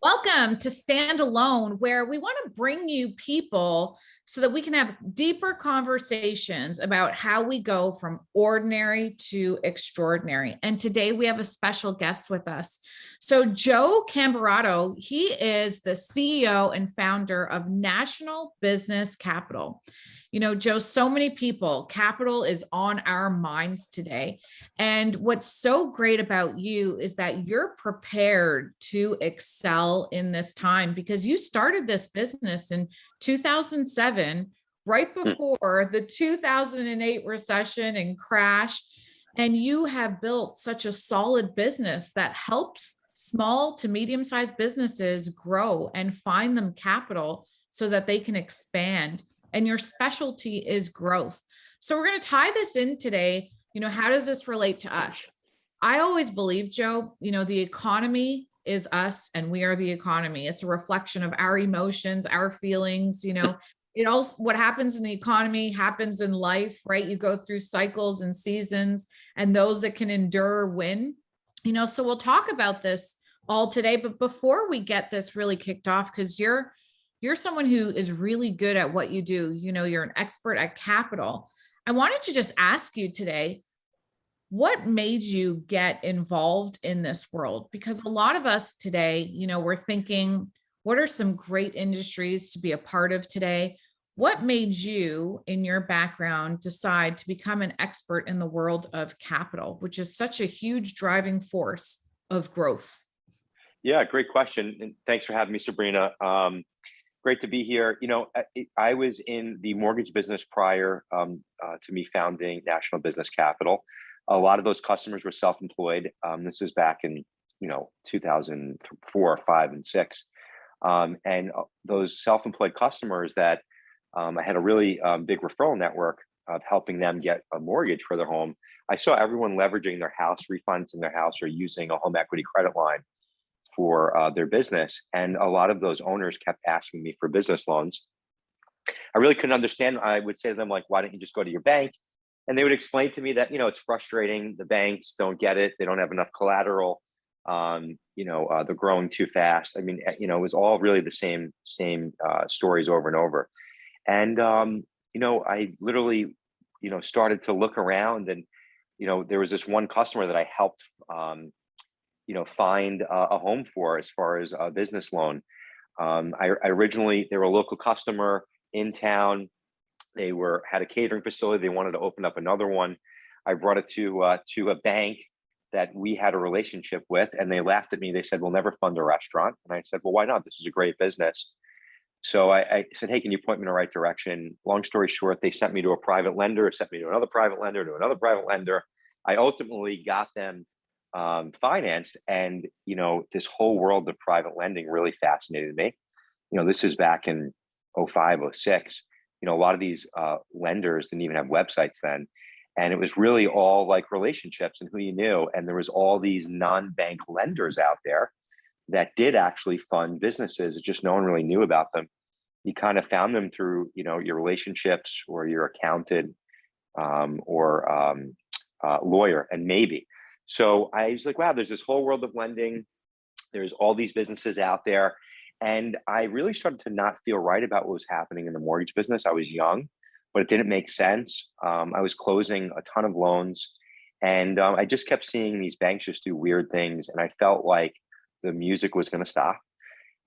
Welcome to Stand Alone, where we want to bring you people so that we can have deeper conversations about how we go from ordinary to extraordinary. And today we have a special guest with us. So Joe Camberado, he is the CEO and founder of National Business Capital. You know, Joe, so many people, capital is on our minds today. And what's so great about you is that you're prepared to excel in this time because you started this business in 2007, right before the 2008 recession and crash. And you have built such a solid business that helps small to medium-sized businesses grow and find them capital so that they can expand. And your specialty is growth. So we're going to tie this in today. You know, how does this relate to us? I always believe, Joe, you know, the economy is us and we are the economy. It's a reflection of our emotions, our feelings, you know, it also, what happens in the economy happens in life, right? You go through cycles and seasons, and those that can endure win, you know, so we'll talk about this all today. But before we get this really kicked off, because you're someone who is really good at what you do, you know, you're an expert at capital. I wanted to just ask you today, what made you get involved in this world? Because a lot of us today, you know, we're thinking, what are some great industries to be a part of today? What made you, in your background, decide to become an expert in the world of capital, which is such a huge driving force of growth? Yeah, great question. And thanks for having me, Sabrina. Great to be here. You know, I was in the mortgage business prior to me founding National Business Capital. A lot of those customers were self-employed. This is back in, 2004, 5, and 6. And those self-employed customers that I had a really big referral network of helping them get a mortgage for their home. I saw everyone leveraging their house, refinancing their house, or using a home equity credit line for their business. And a lot of those owners kept asking me for business loans. I really couldn't understand. I would say to them, like, why don't you just go to your bank? And they would explain to me that, it's frustrating. The banks don't get it. They don't have enough collateral. They're growing too fast. I mean, it was all really the same stories over and over. And, I literally, started to look around and, there was this one customer that I helped, find a home for as far as a business loan. I originally, they were a local customer in town. They had a catering facility. They wanted to open up another one. I brought it to a bank that we had a relationship with, and they laughed at me. They said, "We'll never fund a restaurant." And I said, "Well, why not? This is a great business." So I said, "Hey, can you point me in the right direction?" Long story short, they sent me to a private lender, sent me to another private lender, to another private lender. I ultimately got them financed, and this whole world of private lending really fascinated me. This is back in 05, 06. A lot of these lenders didn't even have websites then, and it was really all like relationships and who you knew. And there was all these non-bank lenders out there that did actually fund businesses. Just no one really knew about them. You kind of found them through your relationships or your accountant or lawyer, and maybe. So I was like, wow, there's this whole world of lending. There's all these businesses out there. And I really started to not feel right about what was happening in the mortgage business. I was young, but it didn't make sense. I was closing a ton of loans, and I just kept seeing these banks just do weird things. And I felt like the music was going to stop.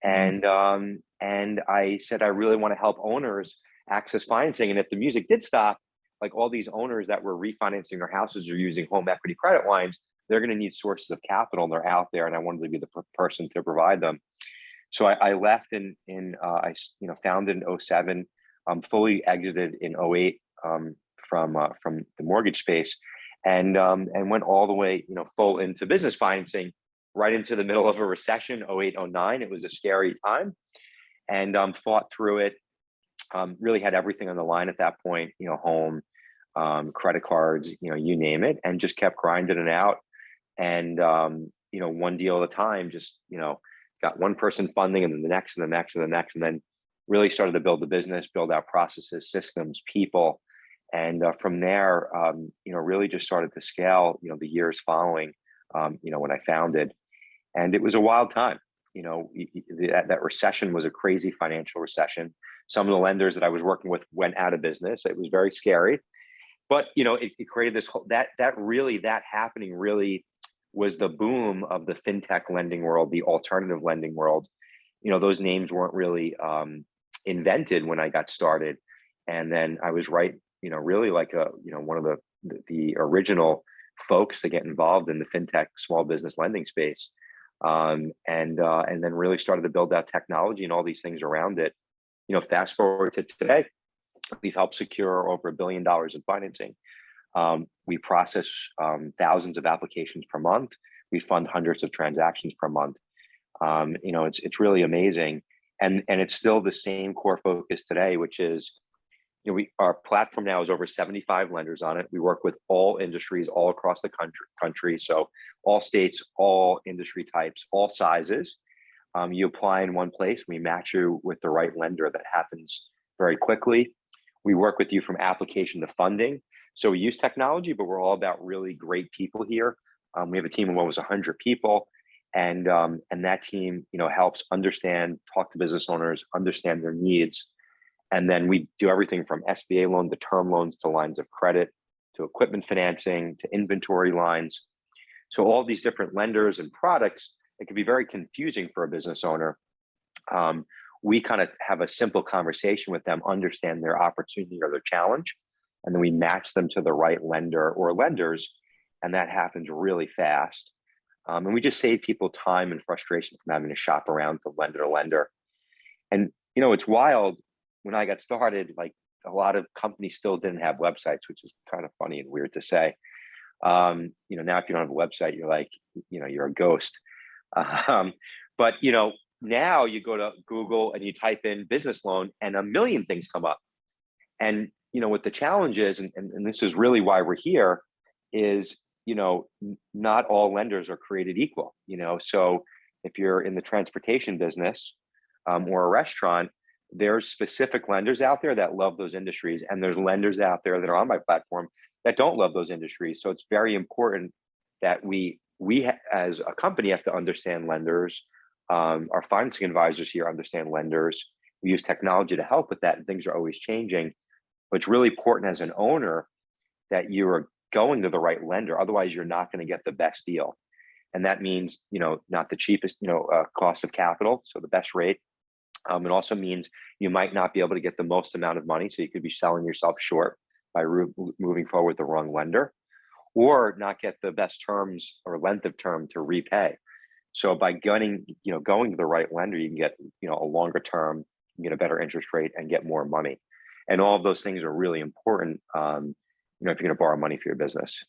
And I said, I really want to help owners access financing. And if the music did stop, like all these owners that were refinancing their houses or using home equity credit lines, they're going to need sources of capital, and they're out there. And I wanted to be the person to provide them. So I left I founded in 07, fully exited in 08 from the mortgage space, and went all the way full into business financing, right into the middle of a recession, 08, 09. It was a scary time, and fought through it. Really had everything on the line at that point, home, credit cards, you name it, and just kept grinding it out. And one deal at a time, just got one person funding, and then the next and the next and the next, and then really started to build the business, build out processes, systems, people. And from there, really just started to scale, the years following, when I founded. And it was a wild time. that recession was a crazy financial recession. Some of the lenders that I was working with went out of business. It was very scary, but it created this whole that happening really was the boom of the fintech lending world, the alternative lending world. Those names weren't really invented when I got started, and then I was really like one of the original folks to get involved in the fintech small business lending space, and then really started to build out technology and all these things around it. Fast forward to today, we've helped secure over $1 billion in financing. We process thousands of applications per month. We fund hundreds of transactions per month. It's really amazing, and it's still the same core focus today, which is, our platform now is over 75 lenders on it. We work with all industries all across the country, so all states, all industry types, all sizes. You apply in one place, we match you with the right lender. That happens very quickly. We work with you from application to funding. So we use technology, but we're all about really great people here. We have a team of almost 100 people, and that team, helps talk to business owners, understand their needs, and then we do everything from SBA loan to term loans to lines of credit to equipment financing to inventory lines. So all these different lenders and products, it can be very confusing for a business owner. We kind of have a simple conversation with them, understand their opportunity or their challenge, and then we match them to the right lender or lenders, and that happens really fast. And we just save people time and frustration from having to shop around from lender to lender. And it's wild. When I got started, like, a lot of companies still didn't have websites, which is kind of funny and weird to say. Now if you don't have a website, you're like, you're a ghost. But now you go to Google and you type in business loan and a million things come up. And what the challenge is, and this is really why we're here, is not all lenders are created equal. So if you're in the transportation business or a restaurant, there's specific lenders out there that love those industries, and there's lenders out there that are on my platform that don't love those industries. So it's very important that we as a company have to understand lenders. Our financing advisors here understand lenders. We use technology to help with that, and things are always changing. But it's really important as an owner that you are going to the right lender. Otherwise, you're not going to get the best deal. And that means, not the cheapest, cost of capital, so the best rate. It also means you might not be able to get the most amount of money, so you could be selling yourself short by moving forward with the wrong lender, or not get the best terms or length of term to repay. So by going to the right lender, you can get a longer term, you can get a better interest rate, and get more money. And all of those things are really important, if you're going to borrow money for your business.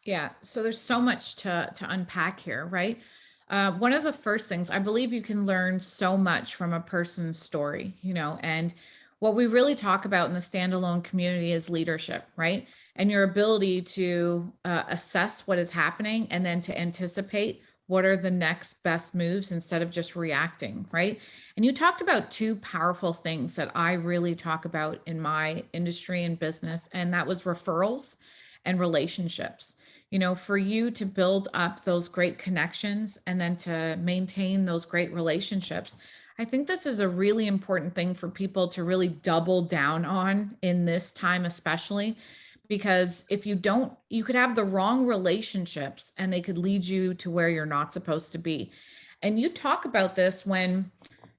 Yeah. So there's so much to unpack here, right? One of the first things, I believe you can learn so much from a person's story, and what we really talk about in the standalone community is leadership, right? And your ability to assess what is happening and then to anticipate what are the next best moves instead of just reacting, right? And you talked about two powerful things that I really talk about in my industry and business, and that was referrals and relationships. For you to build up those great connections and then to maintain those great relationships, I think this is a really important thing for people to really double down on in this time, especially because if you don't, you could have the wrong relationships and they could lead you to where you're not supposed to be. And you talk about this when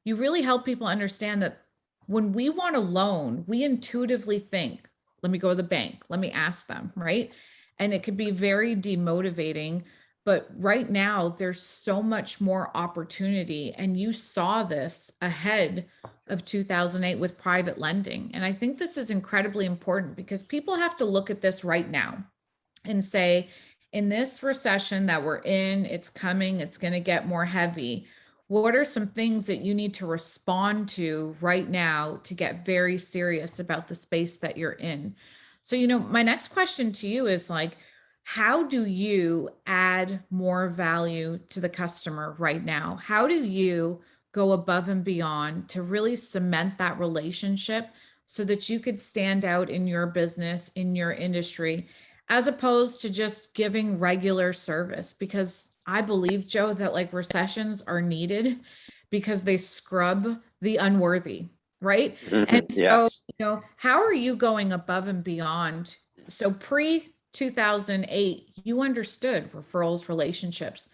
you really help people understand that when we want a loan, we intuitively think, let me go to the bank, let me ask them, right? And it could be very demotivating. But right now, there's so much more opportunity. And you saw this ahead of 2008 with private lending. And I think this is incredibly important because people have to look at this right now and say, in this recession that we're in, it's coming, it's going to get more heavy. What are some things that you need to respond to right now to get very serious about the space that you're in? So, my next question to you is like, how do you add more value to the customer right now? How do you go above and beyond to really cement that relationship so that you could stand out in your business, in your industry, as opposed to just giving regular service? Because I believe, Joe, that like recessions are needed because they scrub the unworthy, right? And so, Yes. how are you going above and beyond? So pre 2008, you understood referrals, relationships.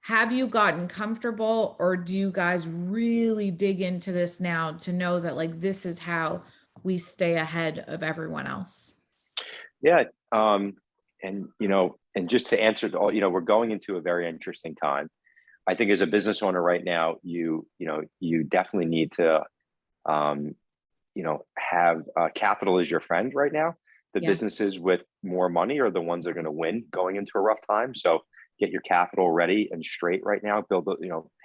Have you gotten comfortable, or do you guys really dig into this now to know that like this is how we stay ahead of everyone else? Yeah. And and just to answer all, we're going into a very interesting time. I think as a business owner right now, you definitely need to um, have capital as your friend right now. The Yes. businesses with more money are the ones that are going to win going into a rough time. So get your capital ready and straight right now. Build,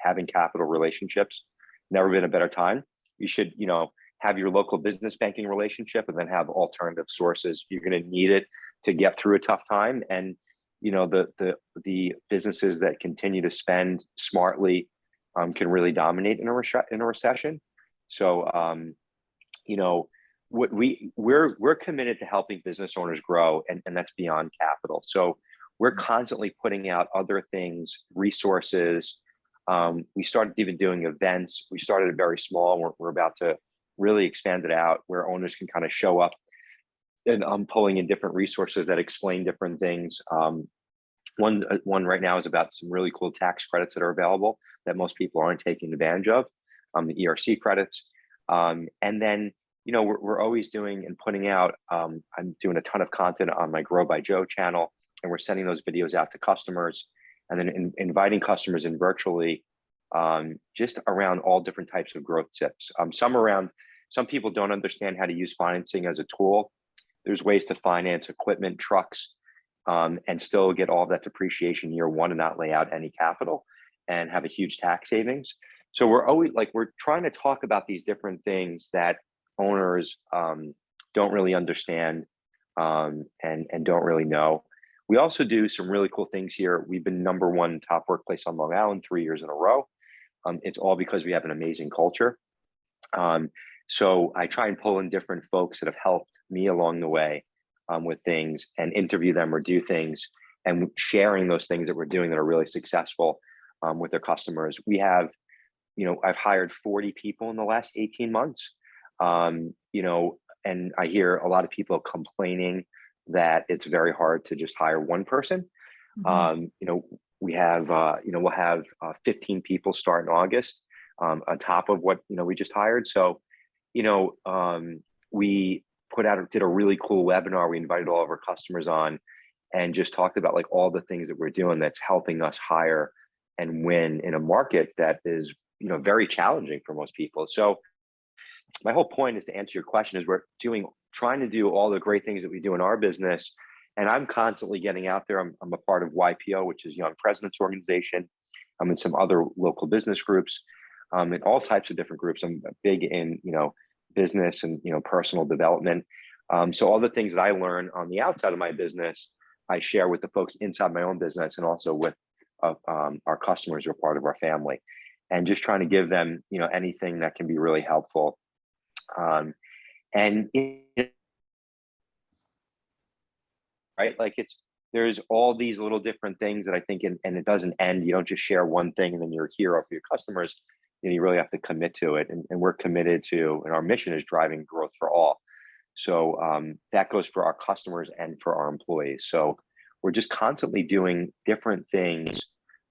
having capital relationships. Never been a better time. You should, have your local business banking relationship and then have alternative sources. You're going to need it to get through a tough time. And, the businesses that continue to spend smartly can really dominate in a recession. So, what we're committed to helping business owners grow, and that's beyond capital. So we're constantly putting out other things, resources. We started even doing events. We started very small. We're about to really expand it out where owners can kind of show up, and I'm pulling in different resources that explain different things. One right now is about some really cool tax credits that are available that most people aren't taking advantage of, the ERC credits. And then, we're always doing and putting out, I'm doing a ton of content on my Grow by Joe channel, and we're sending those videos out to customers and then inviting customers in virtually, just around all different types of growth tips. Some people don't understand how to use financing as a tool. There's ways to finance equipment, trucks, and still get all of that depreciation year one and not lay out any capital and have a huge tax savings. So we're trying to talk about these different things that owners don't really understand, and don't really know. We also do some really cool things here. We've been #1 top workplace on Long Island 3 years in a row. It's all because we have an amazing culture. So I try and pull in different folks that have helped me along the way, with things, and interview them or do things and sharing those things that we're doing that are really successful, with their customers. I've hired 40 people in the last 18 months. And I hear a lot of people complaining that it's very hard to just hire one person. Mhm. We'll have 15 people start in August, on top of what, we just hired. So, we did a really cool webinar. We invited all of our customers on and just talked about like all the things that we're doing that's helping us hire and win in a market that is, very challenging for most people. So my whole point is to answer your question is trying to do all the great things that we do in our business. And I'm constantly getting out there. I'm a part of YPO, which is Young Presidents Organization. I'm in some other local business groups, in all types of different groups. I'm big in, business and, personal development. So all the things that I learn on the outside of my business, I share with the folks inside my own business and also with our customers who are part of our family, and just trying to give them, anything that can be really helpful. And right, like there's all these little different things that I think, and it doesn't end. You don't just share one thing and then you're a hero for your customers. You really have to commit to it, and we're committed to, and our mission is driving growth for all. So that goes for our customers and for our employees. So we're just constantly doing different things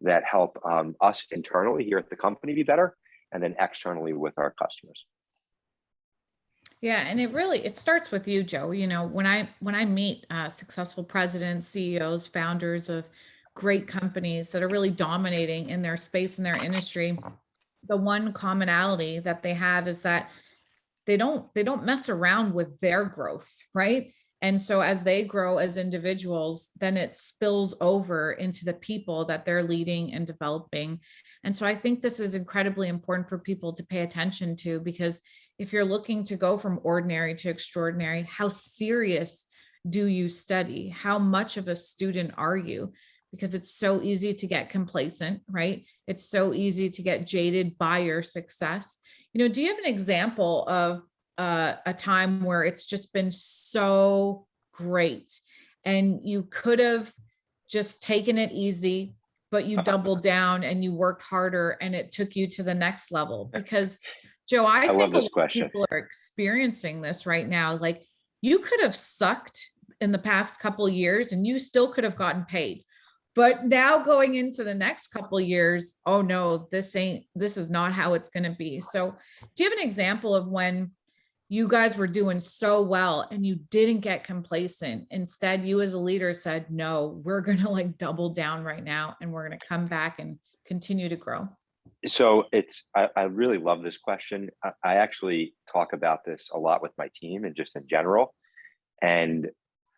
that help us internally here at the company be better, and then externally with our customers. Yeah, and it starts with you, Joe. When I meet successful presidents, CEOs, founders of great companies that are really dominating in their space in their industry, the one commonality that they have is that they don't mess around with their growth, right? And so as they grow as individuals, then it spills over into the people that they're leading and developing. And so I think this is incredibly important for people to pay attention to, because if you're looking to go from ordinary to extraordinary, how serious do you study? How much of a student are you? Because it's so easy to get complacent, right? It's so easy to get jaded by your success. Do you have an example of a time where it's just been so great and you could have just taken it easy, but you doubled down and you worked harder and it took you to the next level? Because Joe, I I love think a lot this of question. people are experiencing this right now. Like, you could have sucked in the past couple of years and you still could have gotten paid. But now going into the next couple of years, oh no, this is not how it's going to be. So do you have an example of when you guys were doing so well and you didn't get complacent? Instead, you as a leader said, no, we're going to like double down right now and we're going to come back and continue to grow. So I really love this question. I actually talk about this a lot with my team and just in general. And,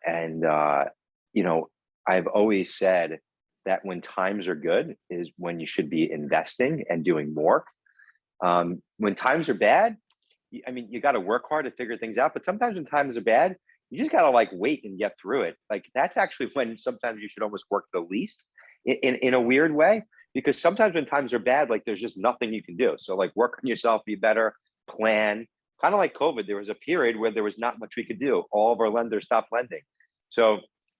you know, I've always said that when times are good is when you should be investing and doing more. When times are bad, I mean, you got to work hard to figure things out, but sometimes when times are bad, you just got to like wait and get through it. Like that's actually when sometimes you should almost work the least in a weird way, because sometimes when times are bad, like there's just nothing you can do. So like work on yourself, be better, plan. Kind of like COVID, there was a period where there was not much we could do. All of our lenders stopped lending. So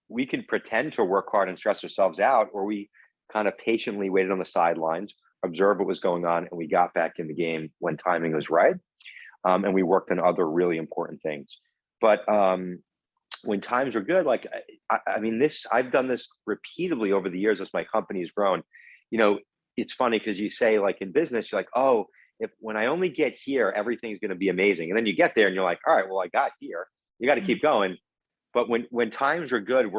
we can pretend to work hard and stress ourselves out, or we kind of patiently waited on the sidelines, observed what was going on, and we got back in the game when timing was right. And we worked on other really important things. But when times are good, like, I mean, I've done this repeatedly over the years as my company has grown. You know, it's funny because you say like in business, you're like, oh, when I only get here, everything's going to be amazing. And then you get there and you're like, all right, well, I got here. You got to keep going. But when times are good,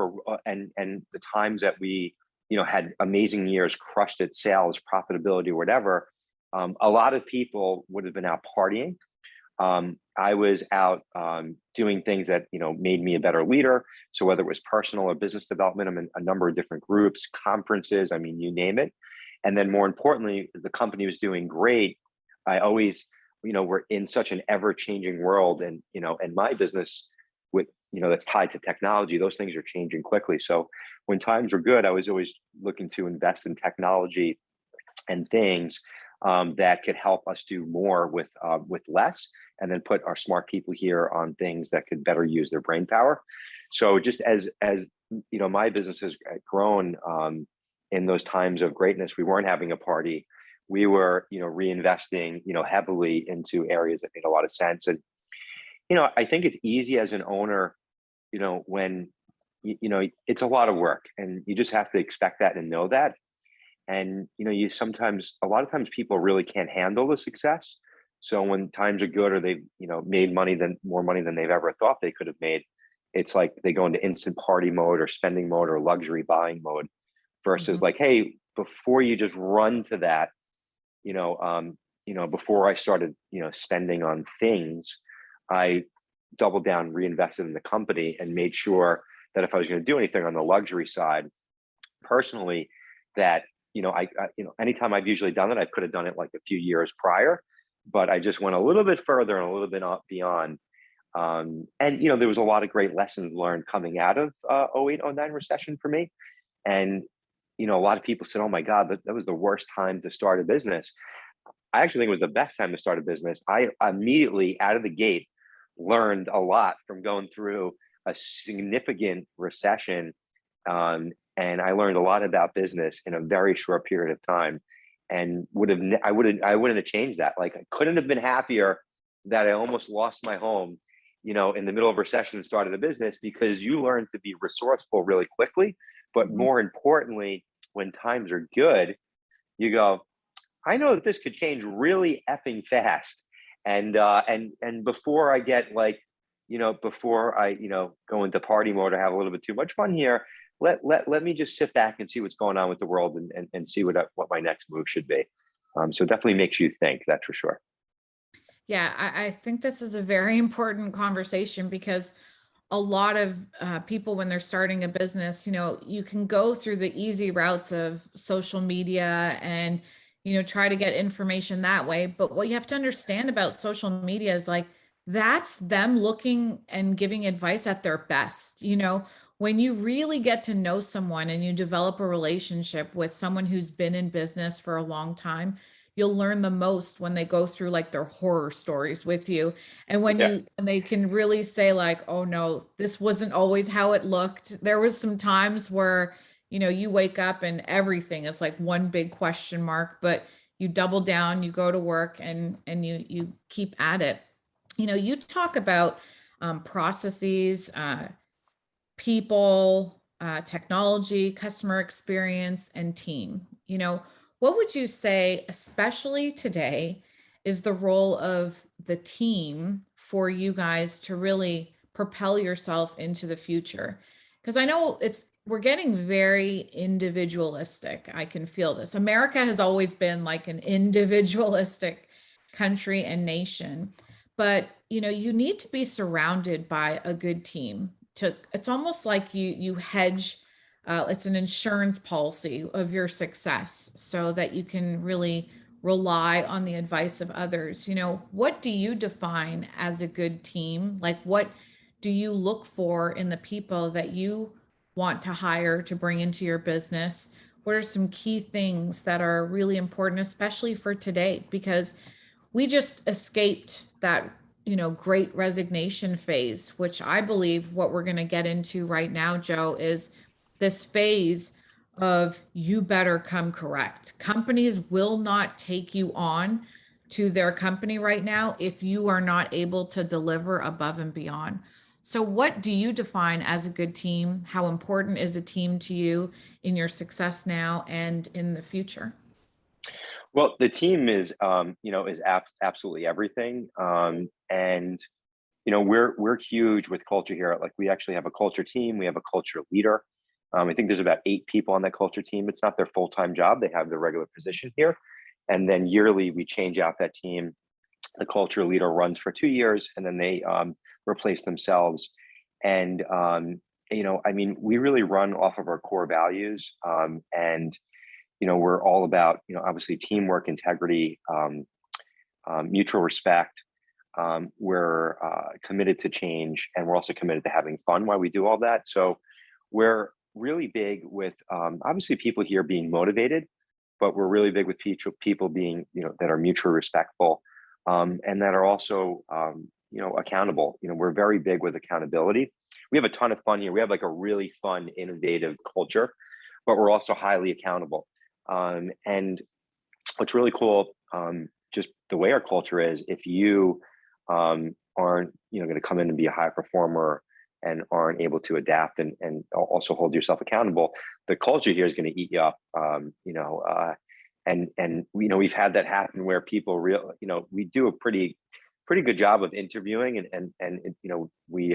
and the times that we, you know, had amazing years, crushed at sales, profitability, or whatever, a lot of people would have been out partying. I was out doing things that, you know, made me a better leader. So whether it was personal or business development, I'm in a number of different groups, conferences, I mean, you name it. And then more importantly, the company was doing great. I always, you know, we're in such an ever-changing world, and, you know, and my business with, you know, that's tied to technology, those things are changing quickly. So when times were good, I was always looking to invest in technology and things that could help us do more with less, and then put our smart people here on things that could better use their brain power. So just as you know, my business has grown in those times of greatness, we weren't having a party. We were, you know, reinvesting, you know, heavily into areas that made a lot of sense. And, you know, I think it's easy as an owner, you know, when, you know, it's a lot of work and you just have to expect that and know that. And, you know, a lot of times people really can't handle the success. So when times are good, or they've, you know, made more money than they've ever thought they could have made, it's like they go into instant party mode or spending mode or luxury buying mode versus like, hey, before you just run to that, you know, before I started, you know, spending on things, I doubled down, reinvested in the company, and made sure that if I was going to do anything on the luxury side, personally, that, you know, you know, anytime I've usually done it, I could have done it like a few years prior, but I just went a little bit further and a little bit beyond. And, you know, there was a lot of great lessons learned coming out of 08, 09 recession for me. And, you know, a lot of people said, oh my God, that was the worst time to start a business. I actually think it was the best time to start a business. I immediately out of the gate learned a lot from going through a significant recession. And I learned a lot about business in a very short period of time, and I wouldn't have changed that. Like, I couldn't have been happier that I almost lost my home, you know, in the middle of recession and started a business, because you learn to be resourceful really quickly. But more importantly, when times are good, you go, I know that this could change really effing fast. And before I get like, you know, before I, you know, go into party mode or have a little bit too much fun here, let me just sit back and see what's going on with the world, and see what my next move should be. So it definitely makes you think, that's for sure. Yeah, I think this is a very important conversation, because a lot of people, when they're starting a business, you know, you can go through the easy routes of social media and, you know, try to get information that way. But what you have to understand about social media is like, that's them looking and giving advice at their best. You know, when you really get to know someone and you develop a relationship with someone who's been in business for a long time, you'll learn the most when they go through like their horror stories with you. And and they can really say like, oh no, this wasn't always how it looked. There was some times where, you wake up and everything is like one big question mark, but you double down, you go to work, and you keep at it. You talk about processes, people, technology, customer experience, and team. What would you say, especially today, is the role of the team for you guys to really propel yourself into the future? Because I know we're getting very individualistic. I can feel this. America has always been like an individualistic country and nation, but you need to be surrounded by a good team. It's almost like you hedge, it's an insurance policy of your success so that you can really rely on the advice of others. What do you define as a good team? Like, what do you look for in the people that you want to hire to bring into your business? What are some key things that are really important, especially for today? Because we just escaped that great resignation phase, which I believe what we're going to get into right now, Joe, is this phase of you better come correct. Companies will not take you on to their company right now if you are not able to deliver above and beyond. So what do you define as a good team? How important is a team to you in your success now and in the future? Well, the team is absolutely everything. And we're huge with culture here. Like, we actually have a culture team. We have a culture leader. I think there's about 8 people on that culture team. It's not their full-time job. They have their regular position here. And then yearly we change out that team. The culture leader runs for 2 years, and then they replace themselves. And we really run off of our core values. And we're all about, obviously teamwork, integrity, mutual respect. We're committed to change, and we're also committed to having fun while we do all that. So we're really big with obviously people here being motivated, but we're really big with people being, that are mutually respectful, and that are also, accountable. We're very big with accountability. We have a ton of fun here. We have like a really fun, innovative culture, but we're also highly accountable. And what's really cool, just the way our culture is, if you aren't, going to come in and be a high performer and aren't able to adapt and also hold yourself accountable, the culture here is going to eat you up. And we've had that happen where people we do a pretty good job of interviewing, and we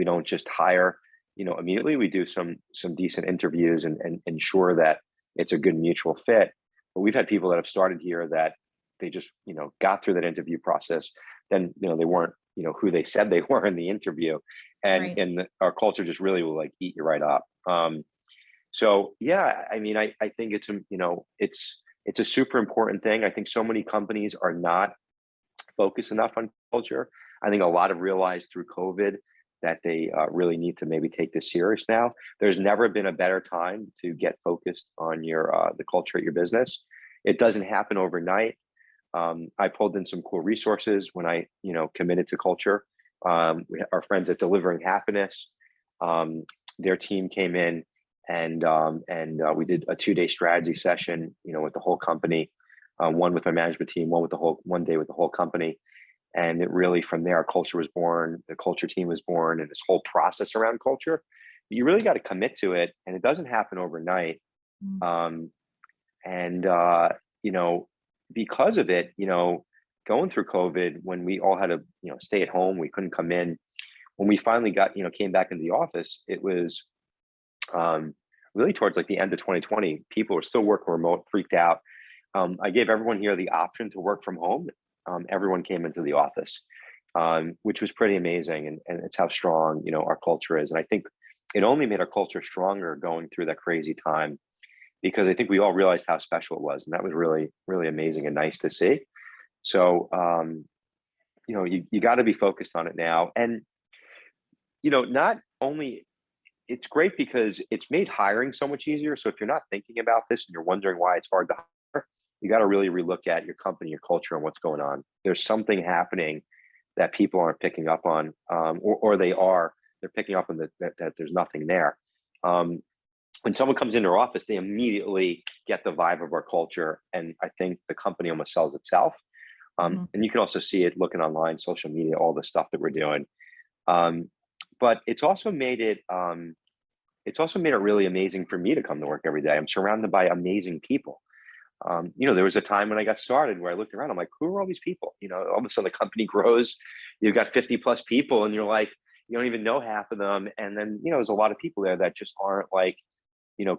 don't just hire immediately. We do some decent interviews and ensure that it's a good mutual fit. But we've had people that have started here that they just got through that interview process, then they weren't who they said they were in the interview, and Right. our culture just really will like eat you right up. So yeah, I mean, I think it's a super important thing. I think so many companies are not focused enough on culture. I think a lot have realized through COVID that they really need to maybe take this serious now. There's never been a better time to get focused on the culture at your business. It doesn't happen overnight. I pulled in some cool resources when I committed to culture. Our friends at Delivering Happiness, their team came in, and we did a 2-day strategy session, with the whole company, one with my management team, one day with the whole company. And it really, from there, our culture was born, the culture team was born, and this whole process around culture. You really got to commit to it, and it doesn't happen overnight. Mm. Um, and because of it, going through COVID, when we all had to, stay at home, we couldn't come in. When we finally came back into the office, it was really towards like the end of 2020. People were still working remote, freaked out. I gave everyone here the option to work from home. Everyone came into the office, which was pretty amazing. And it's how strong, our culture is. And I think it only made our culture stronger going through that crazy time, because I think we all realized how special it was. And that was really, really amazing and nice to see. So, you got to be focused on it now. And, not only, it's great because it's made hiring so much easier. So if you're not thinking about this and you're wondering why it's hard to hire, you got to really relook at your company, your culture, and what's going on. There's something happening that people aren't picking up on, or they're picking up on that there's nothing there. when someone comes into our office, they immediately get the vibe of our culture. And I think the company almost sells itself. And you can also see it looking online, social media, all the stuff that we're doing. But it's also made it really amazing for me to come to work every day. I'm surrounded by amazing people. There was a time when I got started where I looked around, I'm like, who are all these people? All of a sudden the company grows, you've got 50 plus people and you're like, you don't even know half of them. And then, there's a lot of people there that just aren't like,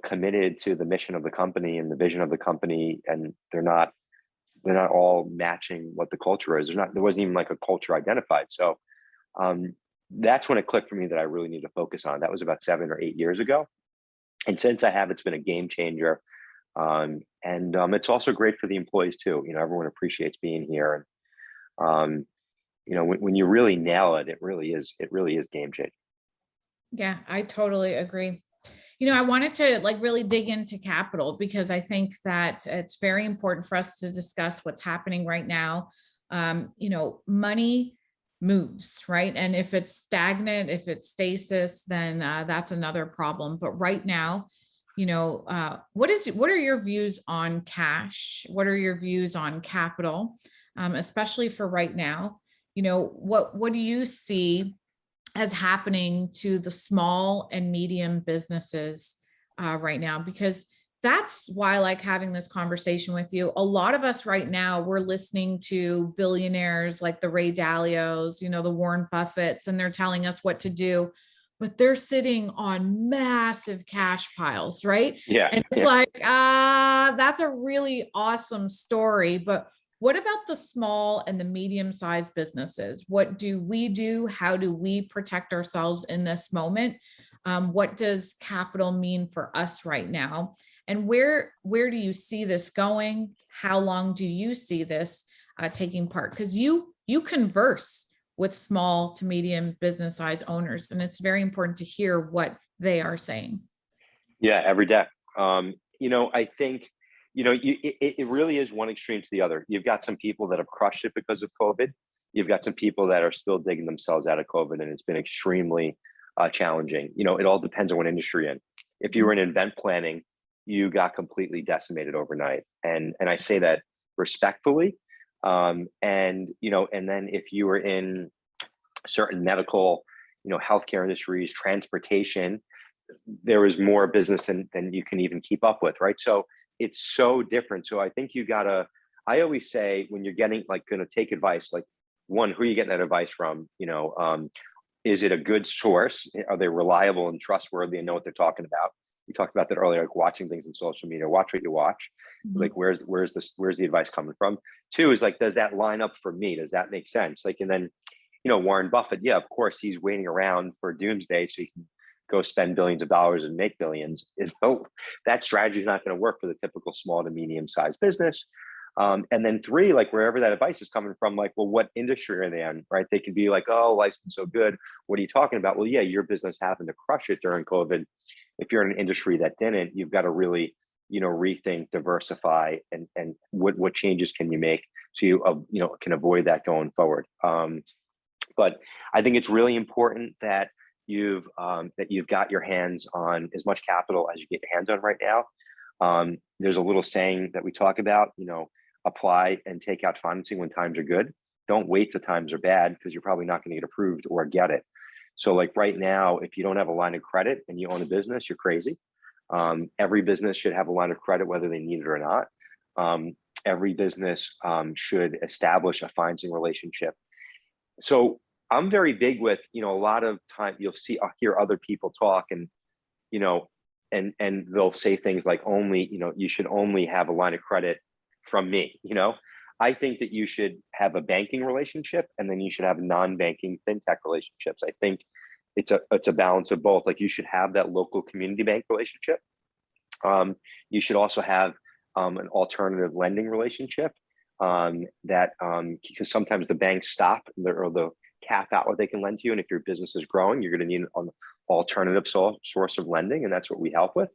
committed to the mission of the company and the vision of the company. And they're not all matching what the culture is. There wasn't even like a culture identified. So that's when it clicked for me that I really need to focus on. That was about 7 or 8 years ago. And since I have, it's been a game changer. And it's also great for the employees too. Everyone appreciates being here. And, when you really nail it, it really is game changing. Yeah, I totally agree. I wanted to really dig into capital because I think that it's very important for us to discuss what's happening right now. Money moves, right? And if it's stagnant, if it's stasis, then that's another problem. But right now, what are your views on cash? What are your views on capital, especially for right now? What do you see as happening to the small and medium businesses right now? Because that's why I like having this conversation with you. A lot of us right now, we're listening to billionaires like the Ray Dalios, the Warren Buffetts, and they're telling us what to do, but they're sitting on massive cash piles, right? Yeah. And it's like, that's a really awesome story, but what about the small and the medium-sized businesses? What do we do? How do we protect ourselves in this moment? What does capital mean for us right now? And where do you see this going? How long do you see this taking part? Because you converse with small to medium business size owners, and it's very important to hear what they are saying. Yeah, every day. I think it really is one extreme to the other. You've got some people that have crushed it because of COVID. You've got some people that are still digging themselves out of COVID, and it's been extremely challenging. It all depends on what industry you're in. If you were in event planning, you got completely decimated overnight. And I say that respectfully. And then if you were in certain medical, healthcare industries, transportation, there is more business than you can even keep up with, right? So it's so different. So I think I always say when you're going to take advice, one, who are you getting that advice from? Is it a good source? Are they reliable and trustworthy and know what they're talking about? We talked about that earlier, watching things in social media, watch what you watch. Mm-hmm. Where's the advice coming from? 2 is does that line up for me? Does that make sense? And then, Warren Buffett, yeah, of course he's waiting around for doomsday so he can go spend billions of dollars and make billions. That strategy is not going to work for the typical small to medium sized business. And then 3, wherever that advice is coming from, well, what industry are they in, right? They could be oh, life's been so good. What are you talking about? Well, yeah, your business happened to crush it during COVID. If you're in an industry that didn't, you've got to really, rethink, diversify, and what changes can you make so you can avoid that going forward. But I think it's really important that you've got your hands on as much capital as you get your hands on right now. There's a little saying that we talk about, apply and take out financing when times are good. Don't wait till times are bad because you're probably not going to get approved or get it. So right now, if you don't have a line of credit and you own a business, you're crazy. Every business should have a line of credit, whether they need it or not. Every business should establish a financing relationship. So I'm very big with, a lot of time I'll hear other people talk and they'll say things like only, you should only have a line of credit from me. I think that you should have a banking relationship and then you should have non-banking fintech relationships. I think it's a balance of both. You should have that local community bank relationship. You should also have an alternative lending relationship because sometimes the banks stop or they'll cap out what they can lend to you. And if your business is growing, you're going to need an alternative source of lending. And that's what we help with.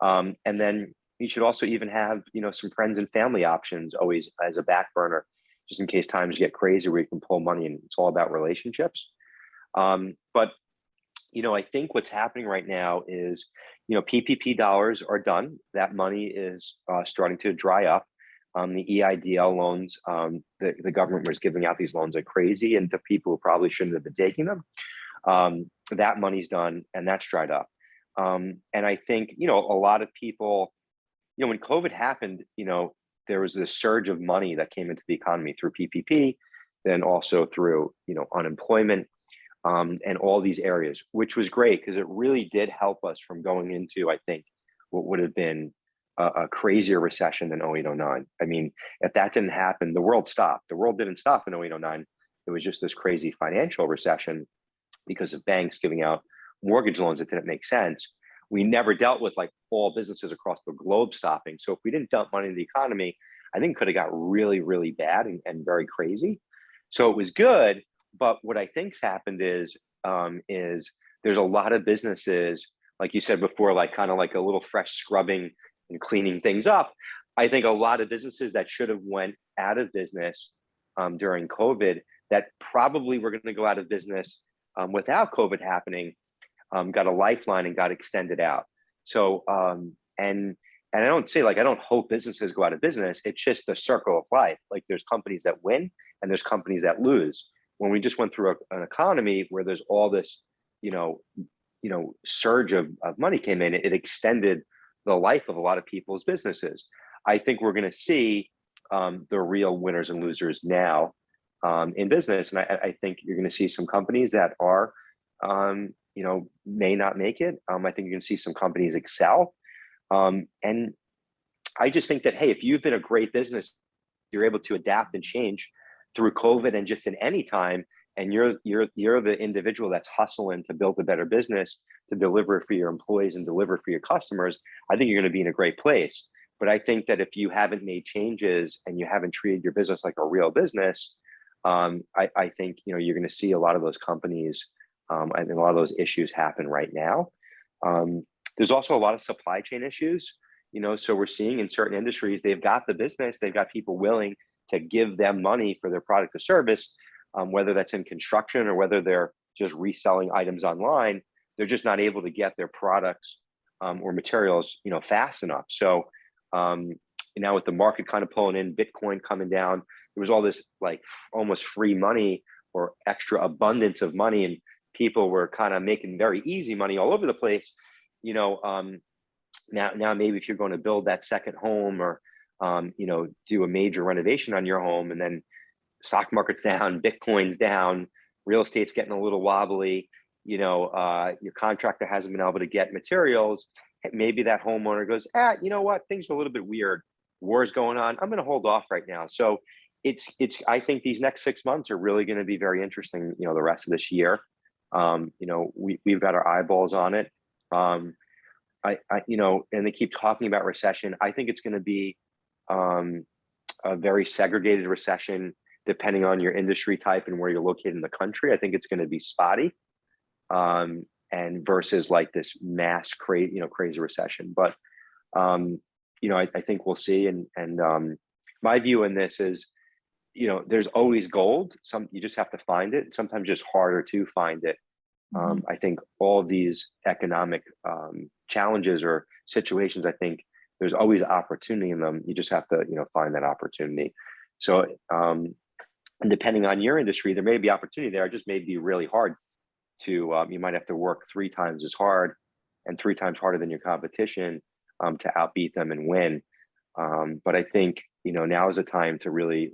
And then you should also even have, some friends and family options always as a back burner, just in case times get crazy where you can pull money, and it's all about relationships. But I think what's happening right now is, PPP dollars are done. That money is starting to dry up. The EIDL loans, the government was giving out these loans like crazy, and to people who probably shouldn't have been taking them. That money's done, and that's dried up. And I think, a lot of people, when COVID happened, there was this surge of money that came into the economy through PPP, then also through, unemployment, and all these areas, which was great because it really did help us from going into, I think, what would have been a crazier recession than 08, 09. I mean, if that didn't happen, the world stopped. The world didn't stop in 08, 09. It was just this crazy financial recession because of banks giving out mortgage loans that didn't make sense. We never dealt with like all businesses across the globe stopping. So if we didn't dump money in the economy, I think it could have got really, really bad and very crazy. So it was good. But what I think's happened is there's a lot of businesses, like you said before, like kind of like a little fresh scrubbing and cleaning things up. I think a lot of businesses that should have went out of business during COVID, that probably were going to go out of business without COVID happening, got a lifeline and got extended out. So and I don't say like I don't hope businesses go out of business. It's just the circle of life. Like there's companies that win and there's companies that lose. When we just went through an economy where there's all this, surge of money came in, it extended the life of a lot of people's businesses. I think we're going to see the real winners and losers now in business, and I think you're going to see some companies that are, may not make it. I think you're going to see some companies excel, and I just think that hey, if you've been a great business, you're able to adapt and change through COVID and just in any time, and you're the individual that's hustling to build a better business, to deliver for your employees and deliver for your customers, I think you're going to be in a great place. But I think that if you haven't made changes and you haven't treated your business like a real business, I think you're going to see a lot of those companies, I think a lot of those issues happen right now. There's also a lot of supply chain issues, so we're seeing in certain industries, they've got the business, they've got people willing to give them money for their product or service, whether that's in construction or whether they're just reselling items online. They're just not able to get their products or materials, fast enough. So now with the market kind of pulling in, Bitcoin coming down, there was all this like almost free money or extra abundance of money, and people were kind of making very easy money all over the place. Now maybe if you're going to build that second home or do a major renovation on your home, and then stock market's down, Bitcoin's down, real estate's getting a little wobbly, your contractor hasn't been able to get materials. Maybe that homeowner goes, you know what, things are a little bit weird. War's going on. I'm going to hold off right now. So I think these next 6 months are really going to be very interesting, the rest of this year. We've got our eyeballs on it. And they keep talking about recession. I think it's going to be a very segregated recession depending on your industry type and where you're located in the country. I think it's going to be spotty, and versus like this mass crazy recession. But I think we'll see. And my view in this is, there's always gold. You just have to find it. Sometimes just harder to find it. I think all of these economic challenges or situations, I think there's always opportunity in them. You just have to, find that opportunity. So, and depending on your industry, there may be opportunity there. It just may be really hard to, you might have to work 3 times as hard and 3 times harder than your competition to outbeat them and win. But I think, now is a time to really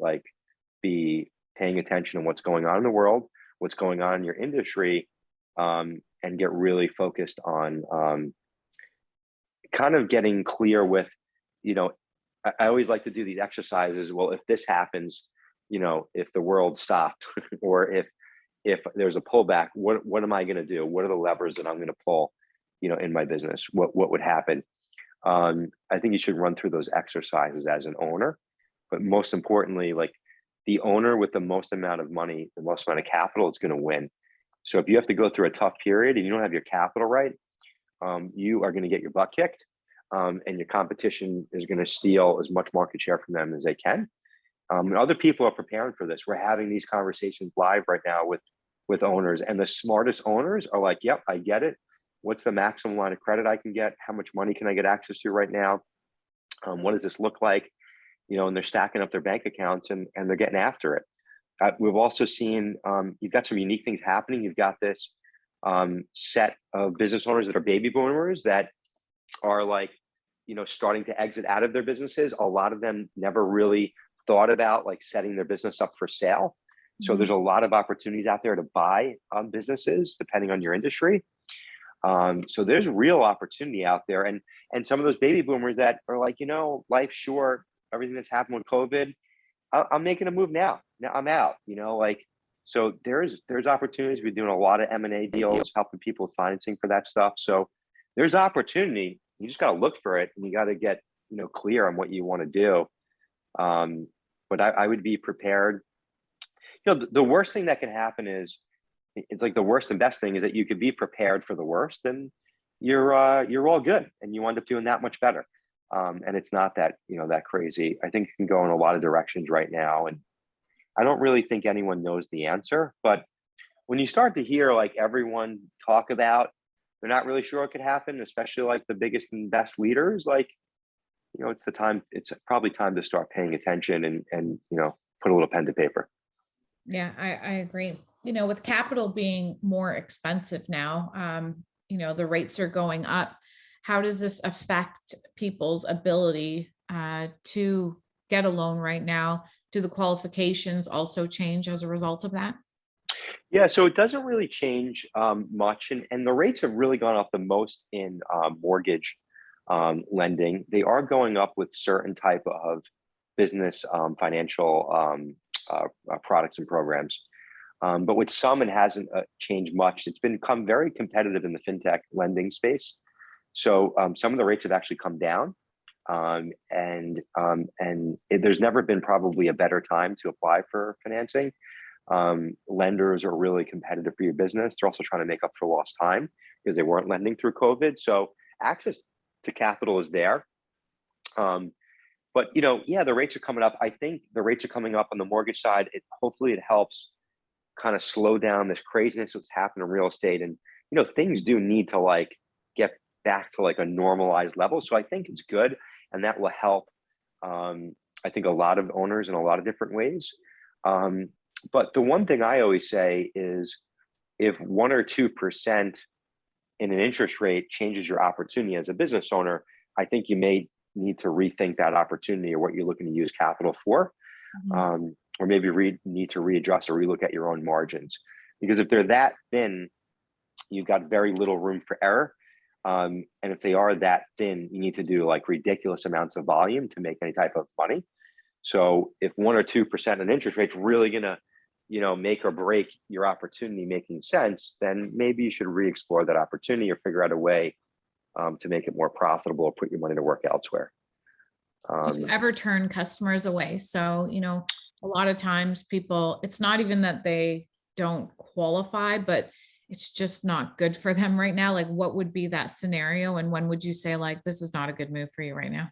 be paying attention to what's going on in the world, what's going on in your industry, and get really focused on kind of getting clear with, I always like to do these exercises. Well, if this happens, if the world stopped or if there's a pullback, what am I going to do? What are the levers that I'm going to pull, in my business? What would happen? I think you should run through those exercises as an owner, but most importantly, the owner with the most amount of money, the most amount of capital is going to win. So if you have to go through a tough period and you don't have your capital right, you are going to get your butt kicked, and your competition is going to steal as much market share from them as they can. And other people are preparing for this. We're having these conversations live right now with with owners, and the smartest owners are like, yep, I get it. What's the maximum line of credit I can get? How much money can I get access to right now? What does this look like? And they're stacking up their bank accounts, and they're getting after it. We've also seen, you've got some unique things happening. You've got this set of business owners that are baby boomers that are like, starting to exit out of their businesses. A lot of them never really thought about like setting their business up for sale. So there's a lot of opportunities out there to buy businesses depending on your industry. So there's real opportunity out there. And some of those baby boomers that are like, life's short, everything that's happened with COVID, I'm making a move now. Now I'm out, so there's opportunities. We're doing a lot of M&A deals, helping people with financing for that stuff. So there's opportunity. You just got to look for it, and you got to get, clear on what you want to do. But I would be prepared. The worst thing that can happen is, it's like the worst and best thing is that you could be prepared for the worst, and you're all good, and you end up doing that much better. And it's not that, that crazy. I think it can go in a lot of directions right now. And I don't really think anyone knows the answer, but when you start to hear like everyone talk about, they're not really sure what could happen, especially like the biggest and best leaders, like, it's probably time to start paying attention and put a little pen to paper. Yeah, I agree. With capital being more expensive now, the rates are going up. How does this affect people's ability to get a loan right now? Do the qualifications also change as a result of that? Yeah, so it doesn't really change much. And the rates have really gone up the most in mortgage lending. They are going up with certain type of business financial products and programs. But with some, it hasn't changed much. It's become very competitive in the fintech lending space. So some of the rates have actually come down, there's never been probably a better time to apply for financing. Lenders are really competitive for your business. They're also trying to make up for lost time because they weren't lending through COVID. So access to capital is there. But the rates are coming up. I think the rates are coming up on the mortgage side. Hopefully it helps kind of slow down this craziness that's happened in real estate. And things do need to like get back to like a normalized level. So I think it's good, and that will help. I think a lot of owners in a lot of different ways. But the one thing I always say is, if 1 or 2% in an interest rate changes your opportunity as a business owner, I think you may need to rethink that opportunity or what you're looking to use capital for, or maybe need to readjust or relook at your own margins. Because if they're that thin, you've got very little room for error. And if they are that thin, you need to do like ridiculous amounts of volume to make any type of money. So if 1 or 2% in interest rate's really gonna, make or break your opportunity making sense, then maybe you should re-explore that opportunity or figure out a way to make it more profitable or put your money to work elsewhere. Do you ever turn customers away? So, a lot of times people, it's not even that they don't qualify, but it's just not good for them right now. Like, what would be that scenario? And when would you say like, this is not a good move for you right now?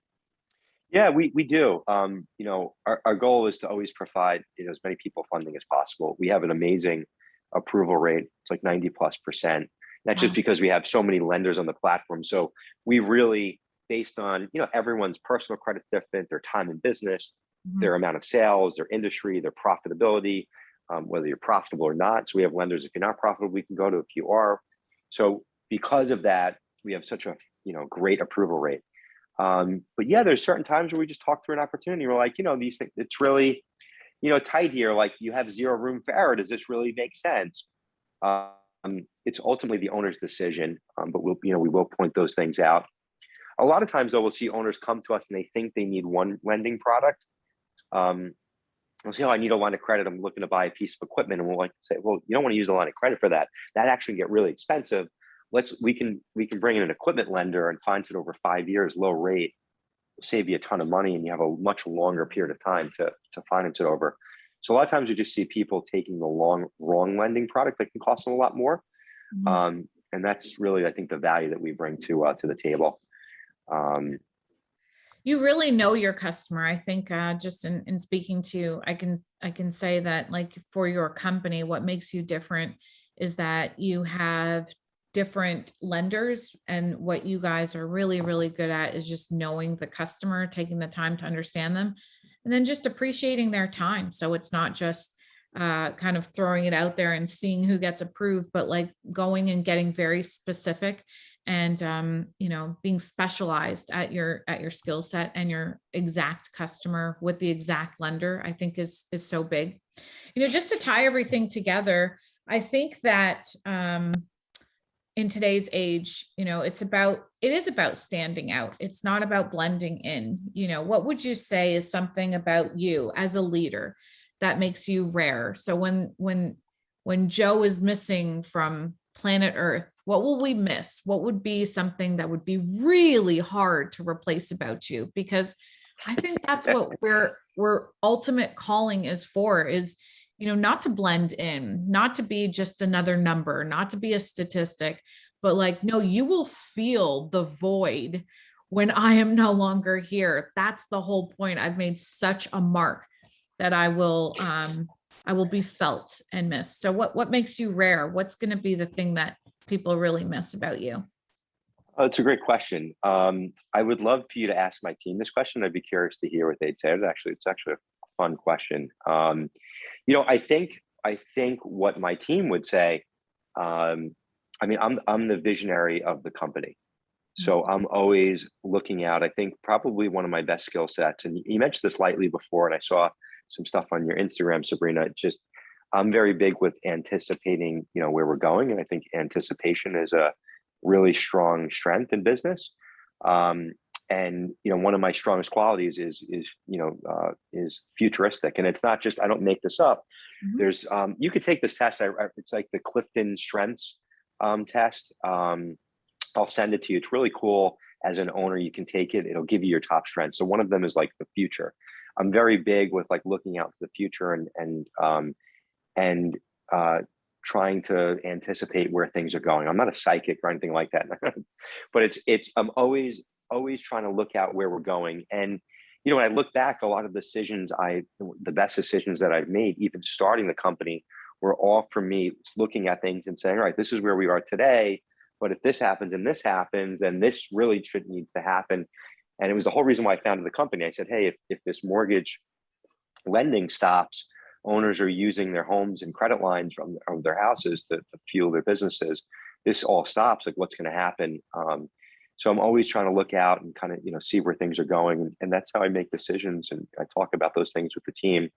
Yeah, we do. Our goal is to always provide as many people funding as possible. We have an amazing approval rate. It's like 90+%. That's just because we have so many lenders on the platform. So we really, based on everyone's personal credit's different, their time in business, their amount of sales, their industry, their profitability, whether you're profitable or not. So we have lenders, if you're not profitable, we can go to if you are. So because of that, we have such a great approval rate. But yeah, there's certain times where we just talk through an opportunity. We're like, these things, it's really, tight here. Like, you have zero room for error. Does this really make sense? It's ultimately the owner's decision, but we will point those things out. A lot of times, though, we'll see owners come to us and they think they need one lending product. We'll say, I need a line of credit. I'm looking to buy a piece of equipment. And we'll like say, well, you don't want to use a line of credit for that. That actually get really expensive. We can bring in an equipment lender and finance it over 5 years, low rate, save you a ton of money, and you have a much longer period of time to finance it over. So a lot of times we just see people taking the wrong lending product that can cost them a lot more. And that's really, I think, the value that we bring to the table. You really know your customer. I think just in speaking to, I can say that like for your company, what makes you different is that you have different lenders, and what you guys are really, really good at is just knowing the customer, taking the time to understand them, and then just appreciating their time. So it's not just kind of throwing it out there and seeing who gets approved, but like going and getting very specific and you know, being specialized at your skill set and your exact customer with the exact lender, I think is so big. You know, just to tie everything together, I think that in today's age, you know, it is about standing out. It's not about blending in. You know, what would you say is something about you as a leader that makes you rare? So when Joe is missing from planet Earth, what will we miss? What would be something that would be really hard to replace about you? Because I think that's what we're ultimate calling is for, is, you know, not to blend in, not to be just another number, not to be a statistic, but like, no, you will feel the void when I am no longer here. That's the whole point. I've made such a mark that I will be felt and missed. So what makes you rare? What's going to be the thing that people really miss about you? Oh, it's a great question. I would love for you to ask my team this question. I'd be curious to hear what they'd say. It's actually a fun question. You know, I think what my team would say. I mean, I'm the visionary of the company, so I'm always looking out. I think probably one of my best skill sets, and you mentioned this lightly before, and I saw some stuff on your Instagram, Sabrina. Just I'm very big with anticipating, you know, where we're going, and I think anticipation is a really strong strength in business. And you know, one of my strongest qualities is is futuristic, and it's not just, I don't make this up. Mhm. There's you could take this test. It's like the Clifton Strengths test. I'll send it to you. It's really cool. As an owner, you can take it. It'll give you your top strengths. So one of them is like the future. I'm very big with like looking out to the future and trying to anticipate where things are going. I'm not a psychic or anything like that, but I'm always trying to look out where we're going. And you know, when I look back, a lot of the best decisions that I've made, even starting the company, were all for me looking at things and saying, all right, this is where we are today. But if this happens and this happens, then this really needs to happen. And it was the whole reason why I founded the company. I said, hey, if this mortgage lending stops, owners are using their homes and credit lines from their houses to fuel their businesses. This all stops. Like, what's going to happen? So I'm always trying to look out and kind of, you know, see where things are going. And that's how I make decisions. And I talk about those things with the team.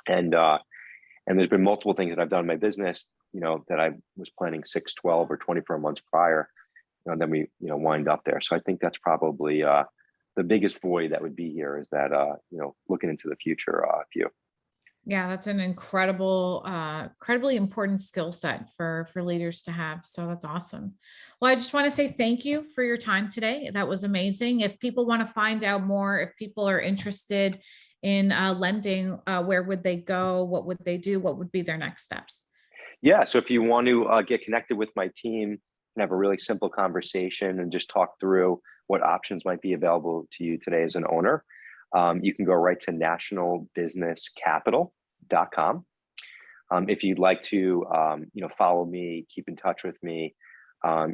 And there's been multiple things that I've done in my business, you know, that I was planning 6, 12, or 24 months prior. And then we, you know, wind up there. So I think that's probably the biggest void that would be here, is that, you know, looking into the future view. Yeah, that's an incredibly important skill set for leaders to have. So that's awesome. Well, I just want to say thank you for your time today. That was amazing. If people want to find out more, if people are interested in lending, where would they go? What would they do? What would be their next steps? Yeah. So if you want to get connected with my team and have a really simple conversation and just talk through what options might be available to you today as an owner, you can go right to nationalbusinesscapital.com. If you'd like to, you know, follow me, keep in touch with me,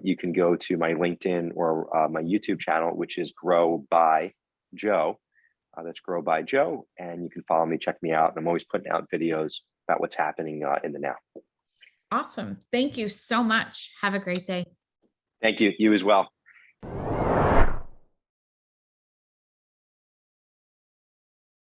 you can go to my LinkedIn or my YouTube channel, which is Grow by Joe. That's Grow by Joe, and you can follow me, check me out. And I'm always putting out videos about what's happening in the now. Awesome. Thank you so much. Have a great day. Thank you. You as well.